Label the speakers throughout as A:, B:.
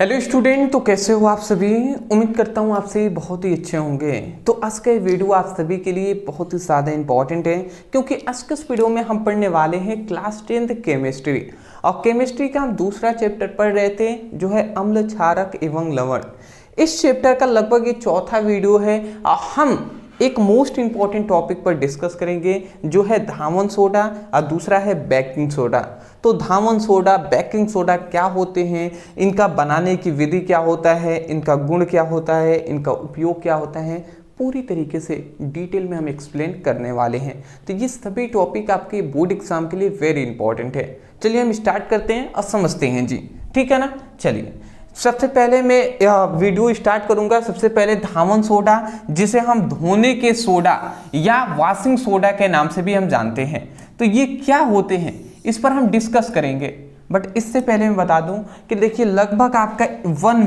A: Hello student, तो कैसे हो आप सभी। उम्मीद करता हूँ आप सभी बहुत ही अच्छे होंगे। तो आज का ये वीडियो आप सभी के लिए बहुत ही ज़्यादा इंपॉर्टेंट है, क्योंकि आज के इस वीडियो में हम पढ़ने वाले हैं क्लास 10th केमिस्ट्री। और केमिस्ट्री का हम दूसरा चैप्टर पढ़ रहे थे, जो है अम्ल, क्षारक एवं लवण। इस चैप्टर का लगभग ये चौथा वीडियो है और हम एक मोस्ट इंपॉर्टेंट टॉपिक पर डिस्कस करेंगे, जो है धावन सोडा और दूसरा है बेकिंग सोडा। तो धावन सोडा, बेकिंग सोडा क्या होते हैं, इनका बनाने की विधि क्या होता है, इनका गुण क्या होता है, इनका उपयोग क्या होता है, पूरी तरीके से डिटेल में हम एक्सप्लेन करने वाले हैं। तो ये सभी टॉपिक आपके बोर्ड एग्जाम के लिए वेरी इंपॉर्टेंट है। चलिए हम स्टार्ट करते हैं और समझते हैं जी, ठीक है ना। चलिए सबसे पहले मैं वीडियो स्टार्ट करूंगा। सबसे पहले धावन सोडा, जिसे हम धोने के सोडा या वॉशिंग सोडा के नाम से भी हम जानते हैं। तो ये क्या होते हैं, इस पर हम डिस्कस करेंगे। बट इससे पहले मैं बता दूं कि देखिए, लगभग आपका 1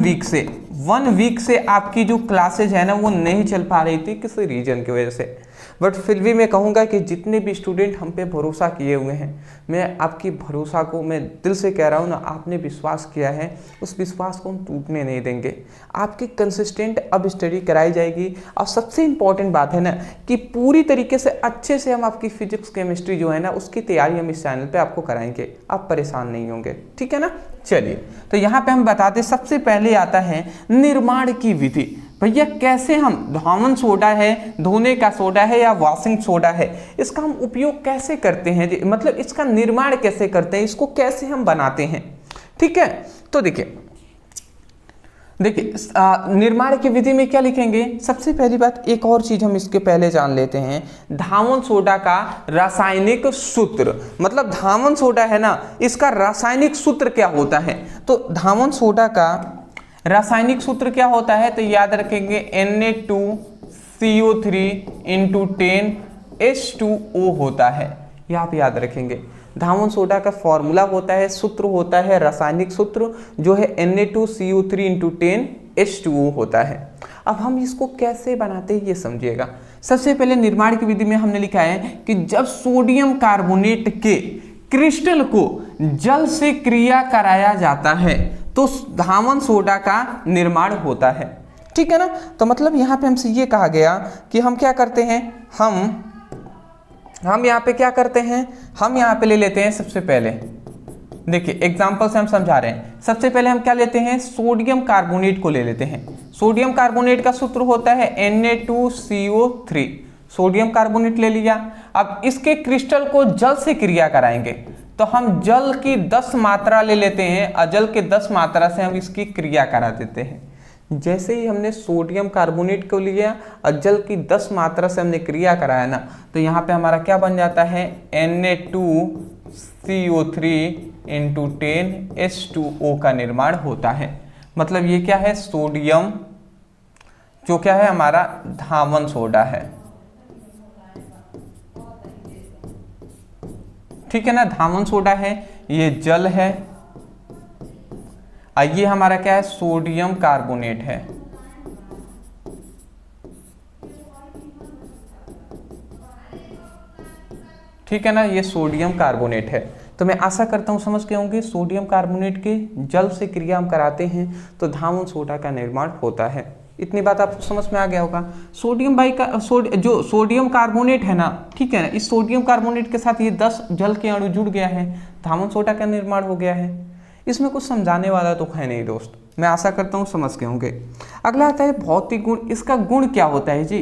A: वीक से आपकी जो क्लासेज है ना, वो नहीं चल पा रही थी किसी रीजन की वजह से। बट फिर भी मैं कहूँगा कि जितने भी स्टूडेंट हम पे भरोसा किए हुए हैं, मैं आपकी भरोसा को मैं दिल से कह रहा हूँ ना, आपने विश्वास किया है, उस विश्वास को हम टूटने नहीं देंगे। आपकी कंसिस्टेंट अब स्टडी कराई जाएगी। और सबसे इम्पॉर्टेंट बात है ना कि पूरी तरीके से अच्छे से हम आपकी फिजिक्स केमिस्ट्री जो है ना, उसकी तैयारी हम इस चैनल पे आपको कराएंगे। आप परेशान नहीं होंगे, ठीक है ना। चलिए, तो यहाँ पे हम बताते, सबसे पहले आता है निर्माण की विधि। भैया कैसे हम धावन सोडा है, धोने का सोडा है या वॉशिंग सोडा है, इसका हम उपयोग कैसे करते हैं, मतलब इसका निर्माण कैसे करते हैं, इसको कैसे हम बनाते हैं, ठीक है। तो देखिए निर्माण की विधि में क्या लिखेंगे। सबसे पहली बात, एक और चीज हम इसके पहले जान लेते हैं, धावन सोडा का रासायनिक सूत्र। मतलब धावन सोडा है ना, इसका रासायनिक सूत्र क्या होता है। तो धावन सोडा का रासायनिक सूत्र क्या होता है, तो याद रखेंगे Na2CO3 × 10H2O होता है। ये आप याद रखेंगे। धावन सोडा का फॉर्मूला होता है, सूत्र होता है, रासायनिक सूत्र जो है Na2CO3 × 10H2O होता है। अब हम इसको कैसे बनाते हैं ये समझिएगा। सबसे पहले निर्माण की विधि में हमने लिखा है कि जब सोडियम कार्बोनेट के क्रिस्टल को जल से क्रिया कराया जाता है तो धावन सोडा का निर्माण होता है, ठीक है ना। तो मतलब यहाँ पे हमसे ये कहा गया कि हम क्या करते हैं, हम यहाँ पे क्या करते हैं, हम यहाँ पे ले लेते हैं। सबसे पहले देखिए एग्जांपल से हम समझा रहे हैं। सबसे पहले हम क्या लेते हैं, सोडियम कार्बोनेट को ले लेते हैं। सोडियम कार्बोनेट का सूत्र होता है Na2CO3। सोडियम कार्बोनेट ले लिया। अब इसके क्रिस्टल को जल से क्रिया कराएंगे, तो हम जल की 10 मात्रा ले लेते हैं और जल के 10 मात्रा से हम इसकी क्रिया करा देते हैं। जैसे ही हमने सोडियम कार्बोनेट को लिया और जल की 10 मात्रा से हमने क्रिया कराया ना, तो यहाँ पे हमारा क्या बन जाता है, Na2CO3 × 10H2O का निर्माण होता है। मतलब ये क्या है, सोडियम जो क्या है हमारा धावन सोडा है, ठीक है ना। धावन सोडा है, ये जल है, और ये हमारा क्या है, सोडियम कार्बोनेट है, ठीक है ना। ये सोडियम कार्बोनेट है। तो मैं आशा करता हूं समझ के होंगे, सोडियम कार्बोनेट के जल से क्रिया हम कराते हैं तो धावन सोडा का निर्माण होता है। इतनी बात आपको समझ में आ गया होगा। सोडियम जो सोडियम कार्बोनेट है ना, ठीक है ना, इस सोडियम कार्बोनेट के साथ ये 10 जल के अणु जुड़ गया है, धावन सोडा का निर्माण हो गया है। इसमें कुछ समझाने वाला तो है नहीं दोस्त, मैं आशा करता हूँ समझ के होंगे। अगला आता है भौतिक गुण। इसका गुण क्या होता है जी,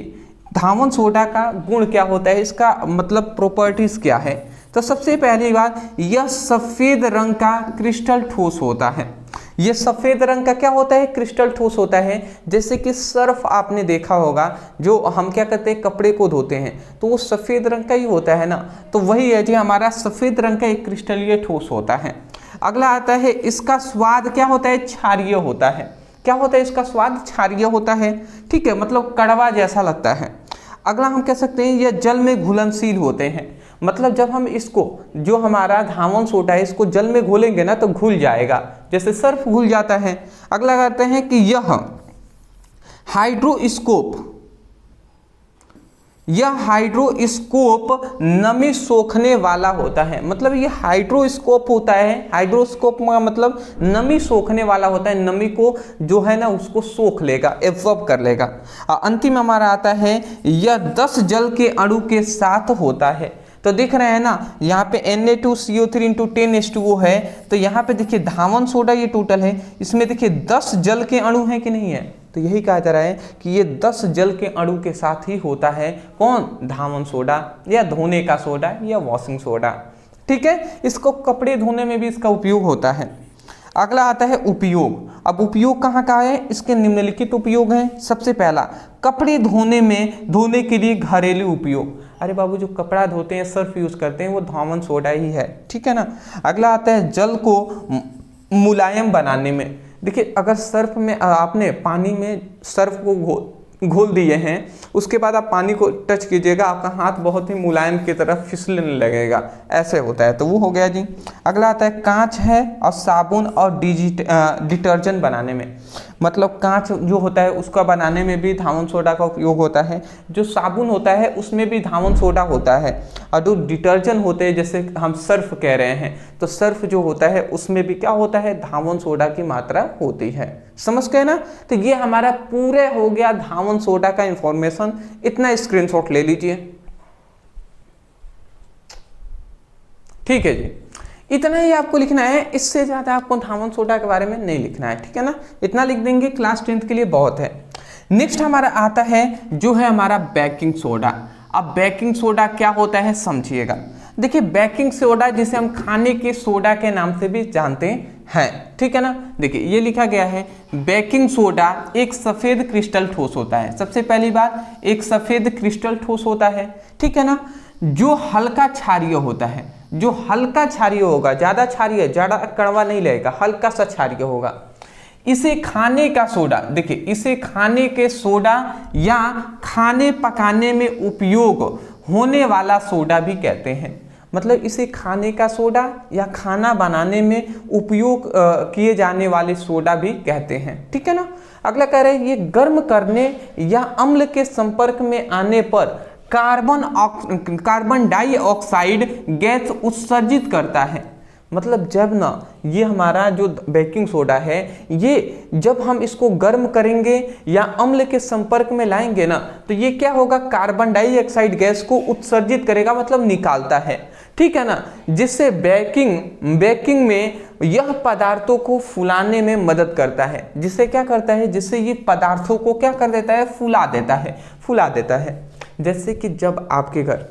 A: धावन सोडा का गुण क्या होता है, इसका मतलब प्रॉपर्टीज क्या है। तो सबसे पहली बात, यह सफेद रंग का क्रिस्टल ठोस होता है। ये सफेद रंग का क्या होता है, क्रिस्टल ठोस होता है। जैसे कि सर्फ आपने देखा होगा, जो हम क्या करते हैं, कपड़े को धोते हैं, तो वो सफेद रंग का ही होता है ना। तो वही है जी, हमारा सफेद रंग का एक क्रिस्टलीय ठोस होता है। अगला आता है, इसका स्वाद क्या होता है, क्षारीय होता है। क्या होता है, इसका स्वाद क्षारीय होता है, ठीक है, मतलब कड़वा जैसा लगता है। अगला हम कह सकते हैं, यह जल में घुलनशील होते हैं। मतलब जब हम इसको, जो हमारा धावन सोडा है, इसको जल में घोलेंगे ना तो घुल जाएगा, जैसे सर्फ घुल जाता है। अगला कहते हैं कि यह हाइड्रोस्कोप यह हाइड्रोस्कोप नमी सोखने वाला होता है। मतलब ये हाइड्रोस्कोप होता है, हाइड्रोस्कोप का मतलब नमी सोखने वाला होता है, नमी को जो है ना उसको सोख लेगा, एब्जॉर्ब कर लेगा। अंतिम हमारा आता है यह 10 जल के अणु के साथ होता है। तो देख रहे हैं ना यहाँ पे Na2CO3 इंटू 10H2O है, तो यहाँ पे देखिए धावन सोडा ये टोटल है, इसमें देखिए 10 जल के अणु हैं कि नहीं है, तो यही कहा जा रहा है कि ये 10 जल के अणु के साथ ही होता है कौन, धावन सोडा या धोने का सोडा या वॉशिंग सोडा। ठीक है, इसको कपड़े धोने में भी इसका उपयोग होता है। अगला आता है उपयोग। अब उपयोग कहाँ का है, इसके निम्नलिखित उपयोग हैं। सबसे पहला, कपड़े धोने के लिए घरेलू उपयोग। अरे बाबू, जो कपड़ा धोते हैं सर्फ यूज करते हैं वो धावन सोडा ही है, ठीक है ना। अगला आता है जल को मुलायम बनाने में। देखिए अगर सर्फ में आपने पानी में सर्फ को घोल दिए हैं, उसके बाद आप पानी को टच कीजिएगा, आपका हाथ बहुत ही मुलायम की तरफ फिसलने लगेगा, ऐसे होता है, तो वो हो गया जी। अगला आता है कांच है और साबुन और डिटर्जेंट बनाने में। मतलब कांच जो होता है उसका बनाने में भी धावन सोडा का उपयोग होता है, जो साबुन होता है उसमें भी धावन सोडा होता है, और जो डिटर्जेंट होते हैं जैसे हम सर्फ कह रहे हैं, तो सर्फ जो होता है उसमें भी क्या होता है, धावन सोडा की मात्रा होती है। समझ गए ना। तो ये हमारा पूरे हो गया धावन सोडा का इंफॉर्मेशन। इतना स्क्रीनशॉट ले लीजिए, ठीक है जी। इतना ही आपको लिखना है, इससे ज़्यादा आपको धावन सोडा के बारे में नहीं लिखना है, ठीक है ना। इतना लिख देंगे, क्लास 10th के लिए बहुत है। नेक्स्ट हमारा आता है जो है हमारा बेकिंग सोडा। अब बेकिंग सोडा क्या होता है समझिएगा। देखिए बेकिंग सोडा जिसे हम खाने के सोडा के नाम से भी जानते हैं, ठीक है ना। देखिए ये लिखा गया है, बेकिंग सोडा एक सफ़ेद क्रिस्टल ठोस होता है। सबसे पहली बात, एक सफ़ेद क्रिस्टल ठोस होता है, ठीक है ना, जो हल्का क्षारीय होता है। जो हल्का क्षारीय होगा, ज़्यादा क्षारीय, ज़्यादा कड़वा नहीं लगेगा, हल्का सा क्षारीय होगा। इसे खाने का सोडा, देखिए इसे खाने के सोडा या खाने पकाने में उपयोग होने वाला सोडा भी कहते हैं। मतलब इसे खाने का सोडा या खाना बनाने में उपयोग किए जाने वाले सोडा भी कहते हैं, ठीक है ना। अगला कह रहे हैं ये गर्म करने या अम्ल के संपर्क में आने पर कार्बन डाइऑक्साइड गैस उत्सर्जित करता है। मतलब जब ना ये हमारा जो बेकिंग सोडा है, ये जब हम इसको गर्म करेंगे या अम्ल के संपर्क में लाएंगे ना, तो ये क्या होगा, कार्बन डाइऑक्साइड गैस को उत्सर्जित करेगा, मतलब निकालता है, ठीक है ना। जिससे बेकिंग में यह पदार्थों को फुलाने में मदद करता है। जिससे क्या करता है, जिससे ये पदार्थों को क्या कर देता है, फुला देता है। जैसे कि जब आपके घर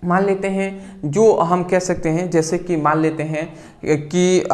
A: मान लेते हैं, जो हम कह सकते हैं, जैसे कि मान लेते हैं कि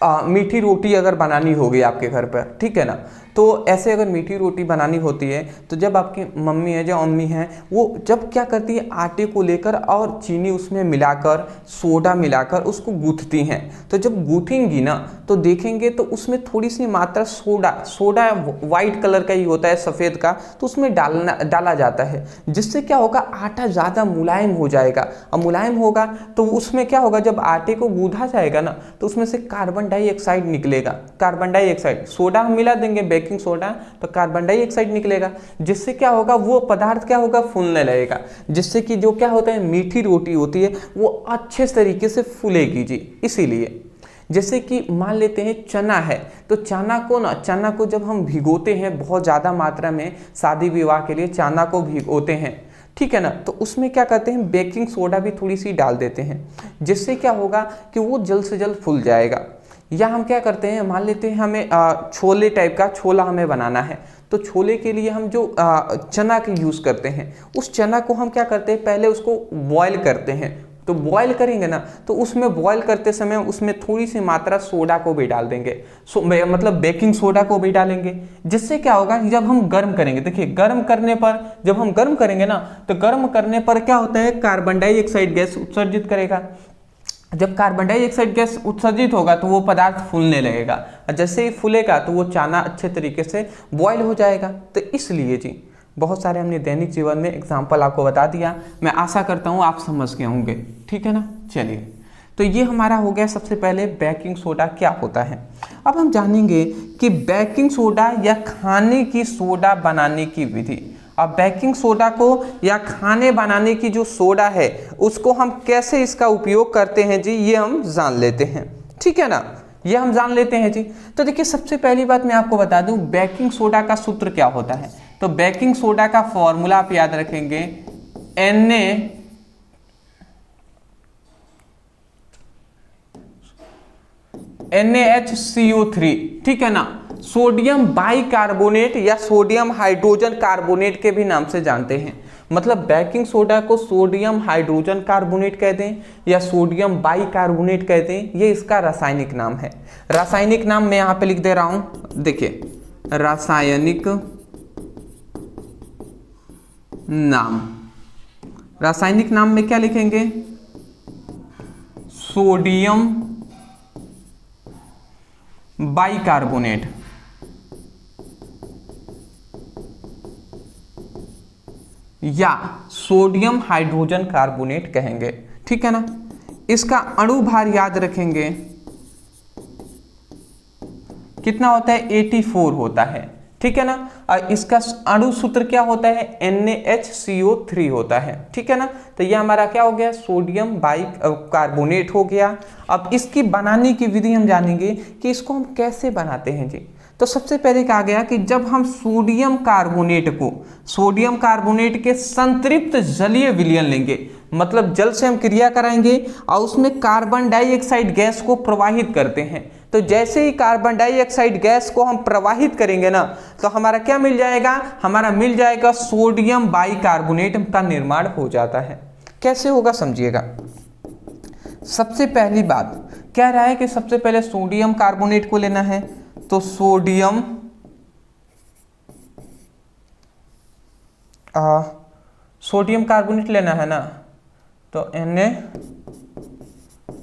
A: मीठी रोटी अगर बनानी होगी आपके घर पर, ठीक है ना, तो ऐसे अगर मीठी रोटी बनानी होती है तो जब आपकी मम्मी है, जो अम्मी हैं, वो जब क्या करती है, आटे को लेकर और चीनी उसमें मिलाकर, सोडा मिलाकर उसको गूंथती हैं। तो जब गूंथेंगी ना तो देखेंगे तो उसमें थोड़ी सी मात्रा सोडा वाइट कलर का ही होता है, सफ़ेद का, तो उसमें डाला जाता है। जिससे क्या होगा, आटा ज़्यादा मुलायम हो जाएगा। अब मुलायम होगा तो उसमें क्या होगा, जब आटे को गूंथा जाएगा ना तो उसमें से कार्बन डाइऑक्साइड निकलेगा। कार्बन डाइऑक्साइड, सोडा हम मिला देंगे बेकिंग सोडा तो कार्बन डाइऑक्साइड निकलेगा। जिससे क्या होगा, वो पदार्थ क्या होगा, फूलने लगेगा। जिससे कि जो क्या होता है, मीठी रोटी होती है वो अच्छे तरीके से फूलेगी जी। इसीलिए जैसे कि मान लेते हैं चना है, तो चना को जब हम भिगोते हैं बहुत ज़्यादा मात्रा में, शादी विवाह के लिए चना को भिगोते हैं, ठीक है ना, तो उसमें क्या करते हैं, बेकिंग सोडा भी थोड़ी सी डाल देते हैं। जिससे क्या होगा कि वो जल्द से जल्द फूल जाएगा। या हम क्या करते हैं, मान लेते हैं हमें छोले टाइप का छोला हमें बनाना है, तो छोले के लिए हम जो चना का यूज़ करते हैं, उस चना को हम क्या करते हैं, पहले उसको बॉयल करते हैं। तो बॉयल करेंगे ना तो उसमें बॉयल करते समय उसमें थोड़ी सी मात्रा सोडा को भी डाल देंगे, मतलब बेकिंग सोडा को भी डालेंगे। जिससे क्या होगा, जब हम गर्म करेंगे, देखिए गर्म करने पर, जब हम गर्म करेंगे ना तो गर्म करने पर क्या होता है, कार्बन डाइऑक्साइड गैस उत्सर्जित करेगा। जब कार्बन डाइऑक्साइड गैस उत्सर्जित होगा तो वो पदार्थ फूलने लगेगा, और जैसे ही फूलेगा तो वो चना अच्छे तरीके से बॉयल हो जाएगा। तो इसलिए जी बहुत सारे हमने दैनिक जीवन में एग्जाम्पल आपको बता दिया। मैं आशा करता हूँ आप समझ गए होंगे, ठीक है ना। चलिए, तो ये हमारा हो गया सबसे पहले बेकिंग सोडा क्या होता है। अब हम जानेंगे कि बेकिंग सोडा या खाने की सोडा बनाने की विधि। अब बेकिंग सोडा को या खाने बनाने की जो सोडा है उसको हम कैसे इसका उपयोग करते हैं जी, ये हम जान लेते हैं। ठीक है ना, ये हम जान लेते हैं जी। तो देखिए सबसे पहली बात मैं आपको बता दूं बेकिंग सोडा का सूत्र क्या होता है। तो बेकिंग सोडा का फॉर्मूला आप याद रखेंगे NaHCO3, ठीक है ना, सोडियम बाइकार्बोनेट या सोडियम हाइड्रोजन कार्बोनेट के भी नाम से जानते हैं। मतलब बेकिंग सोडा को सोडियम हाइड्रोजन कार्बोनेट कहते हैं या सोडियम बाइकार्बोनेट कहते हैं, ये इसका रासायनिक नाम है। रासायनिक नाम मैं यहाँ पे लिख दे रहा हूँ, देखिए रासायनिक नाम, रासायनिक नाम में क्या लिखेंगे, सोडियम बाइकार्बोनेट या सोडियम हाइड्रोजन कार्बोनेट कहेंगे। ठीक है ना, इसका अणु भार याद रखेंगे कितना होता है, 84 होता है। ठीक है ना, और इसका अणु सूत्र क्या होता है, NaHCO3 होता है। ठीक है ना, तो ये हमारा क्या हो गया, सोडियम बाइकार्बोनेट हो गया। अब इसकी बनाने की विधि हम जानेंगे कि इसको हम कैसे बनाते हैं जी। तो सबसे पहले कहा गया कि जब हम सोडियम कार्बोनेट के संतृप्त जलीय विलयन लेंगे, मतलब जल से हम क्रिया कराएंगे और उसमें कार्बन डाइऑक्साइड गैस को प्रवाहित करते हैं। तो जैसे ही कार्बन डाइऑक्साइड गैस को हम प्रवाहित करेंगे ना, तो हमारा क्या मिल जाएगा, हमारा मिल जाएगा सोडियम बाइकार्बोनेट का निर्माण हो जाता है। कैसे होगा समझिएगा। सबसे पहली बात कह रहा है कि सबसे पहले सोडियम कार्बोनेट को लेना है, तो सोडियम कार्बोनेट लेना है ना, तो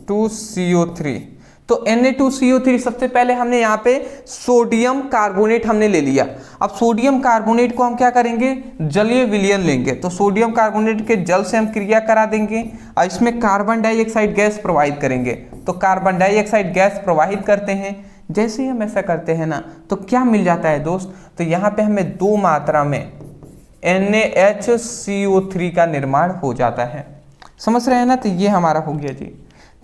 A: Na2CO3। तो Na2CO3 सबसे पहले हमने यहाँ पे सोडियम कार्बोनेट हमने ले लिया। अब सोडियम कार्बोनेट को हम क्या करेंगे, जलीय विलयन लेंगे। तो सोडियम कार्बोनेट के जल से हम क्रिया करा देंगे और इसमें कार्बन डाइऑक्साइड गैस प्रवाहित करेंगे। तो कार्बन डाइऑक्साइड गैस प्रवाहित करते हैं, जैसे ही हम ऐसा करते हैं ना, तो क्या मिल जाता है दोस्त, तो यहाँ पे हमें 2 मात्रा में NaHCO3 का निर्माण हो जाता है। समझ रहे हैं ना, तो ये हमारा हो गया जी।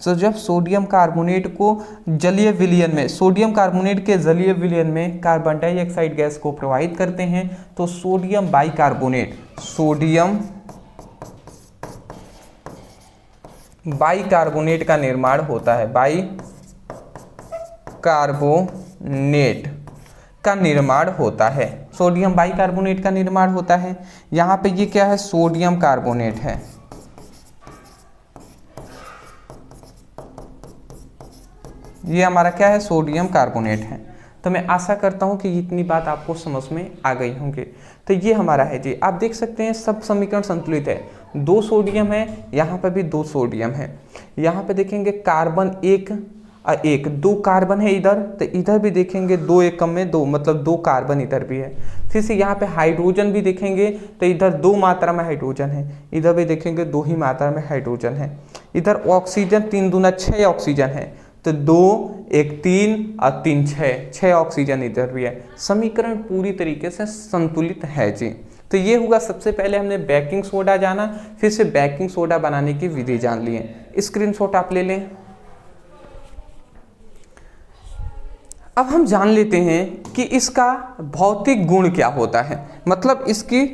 A: तो जब सोडियम कार्बोनेट को जलीय विलयन में, सोडियम कार्बोनेट के जलीय विलयन में कार्बन डाइऑक्साइड गैस को प्रवाहित करते हैं, तो सोडियम बाइकार्बोनेट का निर्माण होता है। बाइकार्बोनेट का निर्माण होता है, सोडियम बाइकार्बोनेट का निर्माण होता है। यहाँ पे ये क्या है, सोडियम कार्बोनेट है। ये हमारा क्या है, सोडियम कार्बोनेट है। तो मैं आशा करता हूँ कि इतनी बात आपको समझ में आ गई होंगी। तो ये हमारा है जी, आप देख सकते हैं सब समीकरण संतुलित है। 2 सोडियम है, यहाँ पे भी 2 सोडियम है। यहाँ पे देखेंगे कार्बन 1 और 1, 2 कार्बन है इधर, तो इधर भी देखेंगे 2 एकम में 2, मतलब 2 कार्बन इधर भी है। फिर से यहाँ पे हाइड्रोजन भी देखेंगे, तो इधर 2 मात्रा में हाइड्रोजन है, इधर भी देखेंगे 2 ही मात्रा में हाइड्रोजन है। इधर ऑक्सीजन 3 दूना 6 ऑक्सीजन है, तो 2 1 3 और 3 6 ऑक्सीजन इधर भी है। समीकरण पूरी तरीके से संतुलित है जी। तो ये होगा, सबसे पहले हमने बेकिंग सोडा जाना, फिर से बेकिंग सोडा बनाने की विधि जान लिए। स्क्रीनशॉट आप ले लें। अब हम जान लेते हैं कि इसका भौतिक गुण क्या होता है, मतलब इसकी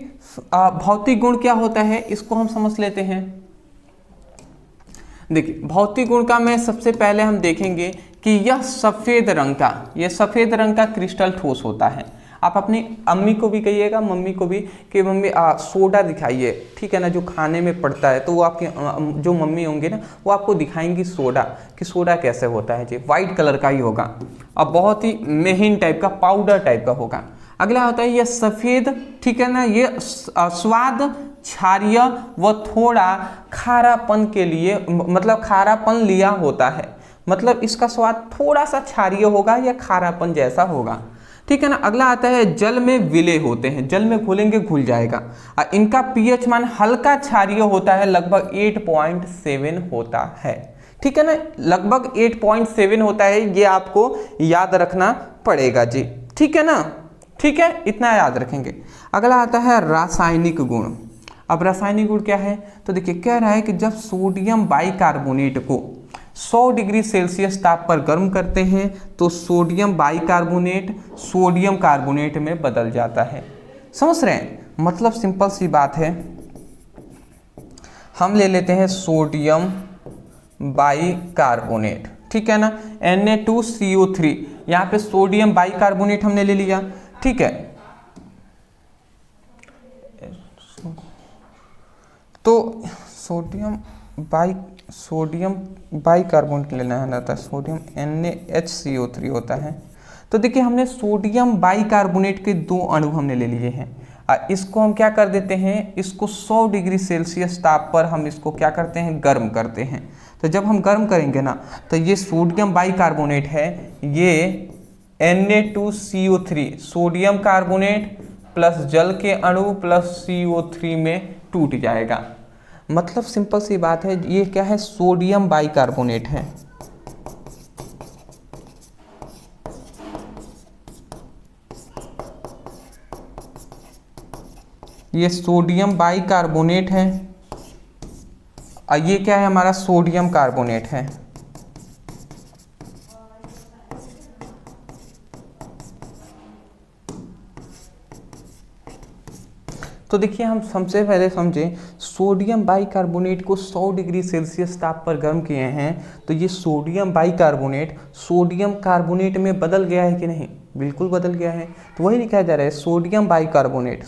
A: भौतिक गुण क्या होता है, इसको हम समझ लेते हैं। देखिए भौतिक गुण का मैं सबसे पहले हम देखेंगे कि यह सफ़ेद रंग का क्रिस्टल ठोस होता है। आप अपनी अम्मी को भी कहिएगा, मम्मी को भी, कि मम्मी सोडा दिखाइए, ठीक है ना, जो खाने में पड़ता है, तो वो आपकी जो मम्मी होंगे ना, वो आपको दिखाएंगी सोडा, कि सोडा कैसे होता है जी। वाइट कलर का ही होगा और बहुत ही महीन टाइप का, पाउडर टाइप का होगा। अगला होता है यह सफ़ेद, ठीक है ना, ये स्वाद क्षारीय व थोड़ा खारापन के लिए, मतलब खारापन लिया होता है, मतलब इसका स्वाद थोड़ा सा क्षारीय होगा या खारापन जैसा होगा, ठीक है ना। अगला आता है जल में विलय होते हैं, जल में घुलेंगे घुल जाएगा। इनका पीएच मान हल्का क्षारीय होता है, लगभग 8.7 होता है, ठीक है ना, लगभग 8.7 होता है, ये आपको याद रखना पड़ेगा जी, ठीक है ना। ठीक है, इतना याद रखेंगे। अगला आता है रासायनिक गुण। अब रासायनिक गुण क्या है, तो देखिए कह रहा है कि जब सोडियम बाइकार्बोनेट को 100 डिग्री सेल्सियस ताप पर गर्म करते हैं तो सोडियम बाइकार्बोनेट सोडियम कार्बोनेट में बदल जाता है। समझ रहे हैं, मतलब सिंपल सी बात है, हम ले लेते हैं सोडियम बाइकार्बोनेट, ठीक है ना, Na2CO3, यहाँ पे सोडियम बाइकार्बोनेट हमने ले लिया, ठीक है। तो सोडियम बाइकार्बोनेट लेना है ना, था सोडियम NaHCO3 होता है। तो देखिए हमने सोडियम बाइकार्बोनेट के 2 अणु हमने ले लिए हैं, इसको हम क्या कर देते हैं, इसको 100 डिग्री सेल्सियस ताप पर हम इसको क्या करते हैं, गर्म करते हैं। तो जब हम गर्म करेंगे ना, तो ये सोडियम बाइकार्बोनेट है, ये Na2CO3 सोडियम कार्बोनेट प्लस जल के अणु प्लस CO3 में टूट जाएगा। मतलब सिंपल सी बात है, ये क्या है, सोडियम बाइकार्बोनेट है। ये सोडियम बाइकार्बोनेट है और ये क्या है, हमारा सोडियम कार्बोनेट है। तो देखिए हम सबसे पहले समझे, सोडियम बाइकार्बोनेट को 100 डिग्री सेल्सियस ताप पर गर्म किए हैं, तो ये सोडियम बाइकार्बोनेट सोडियम कार्बोनेट में बदल गया है कि नहीं, बिल्कुल बदल गया है। तो वही लिखा जा रहा है, सोडियम बाइकार्बोनेट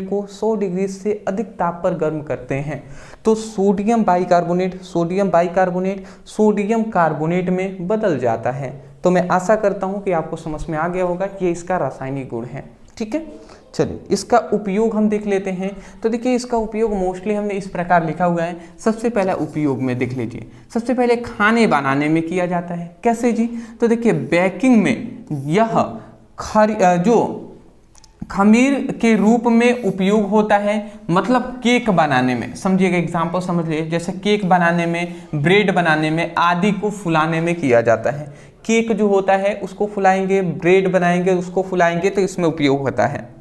A: को 100 डिग्री से अधिक ताप पर गर्म करते हैं तो सोडियम बाइकार्बोनेट सोडियम कार्बोनेट में बदल जाता है। तो मैं आशा करता हूँ कि आपको समझ में आ गया होगा कि ये इसका रासायनिक गुण है, ठीक है। चलिए इसका उपयोग हम देख लेते हैं। तो देखिए इसका उपयोग मोस्टली हमने इस प्रकार लिखा हुआ है। सबसे पहला उपयोग में देख लीजिए, सबसे पहले खाने बनाने में किया जाता है। कैसे जी, तो देखिए बेकिंग में यह जो खमीर के रूप में उपयोग होता है, मतलब केक बनाने में, समझिएगा एग्जाम्पल समझ लीजिए, जैसे केक बनाने में, ब्रेड बनाने में आदि को फुलाने में किया जाता है। केक जो होता है उसको फुलाएंगे, ब्रेड बनाएंगे उसको फुलाएंगे, तो इसमें उपयोग होता है।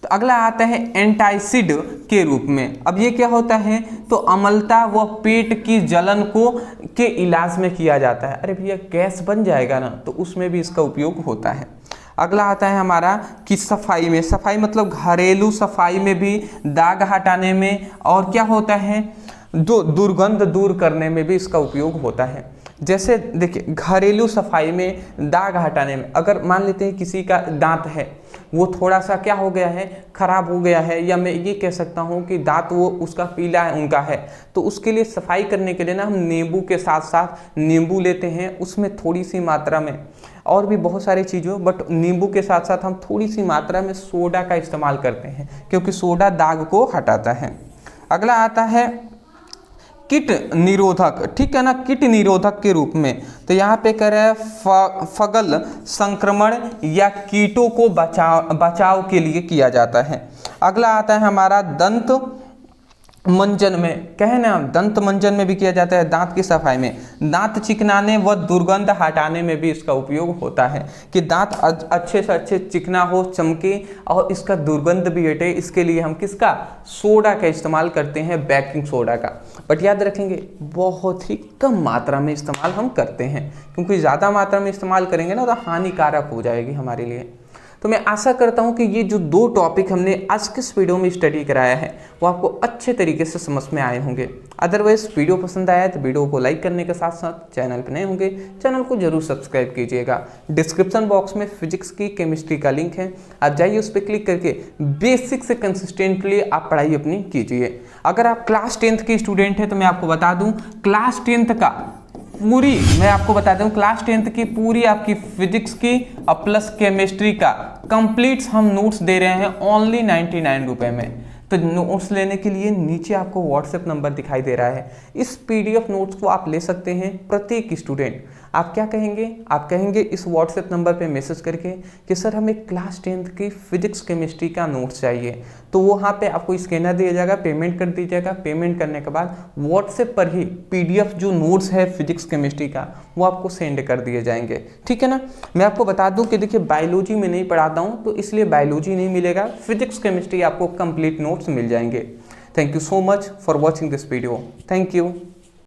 A: तो अगला आता है एंटाइसिड के रूप में। अब ये क्या होता है, तो अम्लता व पेट की जलन के इलाज में किया जाता है। अरे भैया गैस बन जाएगा ना, तो उसमें भी इसका उपयोग होता है। अगला आता है हमारा कि सफाई में, सफाई मतलब घरेलू सफाई में भी, दाग हटाने में, और क्या होता है, दुर्गंध दूर करने में भी इसका उपयोग होता है। जैसे देखिए घरेलू सफाई में, दाग हटाने में, अगर मान लेते हैं किसी का दांत है वो थोड़ा सा क्या हो गया है, खराब हो गया है, या मैं ये कह सकता हूँ कि दांत वो उसका पीला है उनका है, तो उसके लिए सफाई करने के लिए ना हम नींबू के साथ साथ नींबू लेते हैं, उसमें थोड़ी सी मात्रा में, और भी बहुत सारी चीज़ों, बट नींबू के साथ साथ हम थोड़ी सी मात्रा में सोडा का इस्तेमाल करते हैं, क्योंकि सोडा दाग को हटाता है। अगला आता है कीट निरोधक, ठीक है ना, कीट निरोधक के रूप में। तो यहाँ पे कह रहे हैं फंगल संक्रमण या कीटों को बचाव के लिए किया जाता है। अगला आता है हमारा दंत मंजन में, कहे ना, दंत मंजन में भी किया जाता है, दांत की सफाई में, दांत चिकनाने व दुर्गंध हटाने में भी इसका उपयोग होता है, कि दांत अच्छे से अच्छे चिकना हो, चमके, और इसका दुर्गंध भी हटे। इसके लिए हम किसका, सोडा का इस्तेमाल करते हैं, बेकिंग सोडा का। बट याद रखेंगे बहुत ही कम मात्रा में इस्तेमाल हम करते हैं, क्योंकि ज़्यादा मात्रा में इस्तेमाल करेंगे ना तो हानिकारक हो जाएगी हमारे लिए। तो मैं आशा करता हूं कि ये जो 2 टॉपिक हमने आज के इस वीडियो में स्टडी कराया है वो आपको अच्छे तरीके से समझ में आए होंगे। अदरवाइज वीडियो पसंद आया तो वीडियो को लाइक करने के साथ साथ चैनल पर नए होंगे चैनल को जरूर सब्सक्राइब कीजिएगा। डिस्क्रिप्शन बॉक्स में फिजिक्स की, केमिस्ट्री का लिंक है, आप जाइए उस पर क्लिक करके बेसिक से कंसिस्टेंटली आप पढ़ाई अपनी कीजिए। अगर आप क्लास 10th के स्टूडेंट हैं तो मैं आपको बता दूँ, क्लास 10th का पूरी, मैं आपको बता दूं, क्लास 10th की पूरी आपकी फिजिक्स की और प्लस केमिस्ट्री का कंप्लीट हम नोट्स दे रहे हैं ओनली 99 रुपए में। तो नोट्स लेने के लिए नीचे आपको व्हाट्सएप नंबर दिखाई दे रहा है, इस PDF नोट्स को आप ले सकते हैं। प्रत्येक स्टूडेंट आप क्या कहेंगे, आप कहेंगे इस व्हाट्सएप नंबर पे मैसेज करके कि सर हमें क्लास 10th की फिजिक्स केमिस्ट्री का नोट्स चाहिए। तो वहाँ पे आपको स्कैनर दिया जाएगा, पेमेंट कर दीजिएगा। पेमेंट करने के बाद व्हाट्सएप पर ही PDF जो नोट्स है फिजिक्स केमिस्ट्री का वो आपको सेंड कर दिए जाएंगे, ठीक है ना। मैं आपको बता दूं कि देखिए बायोलॉजी में नहीं पढ़ाता हूँ तो इसलिए बायोलॉजी नहीं मिलेगा, फिजिक्स केमिस्ट्री आपको कंप्लीट नोट्स मिल जाएंगे। Thank you so much for watching this video. Thank you.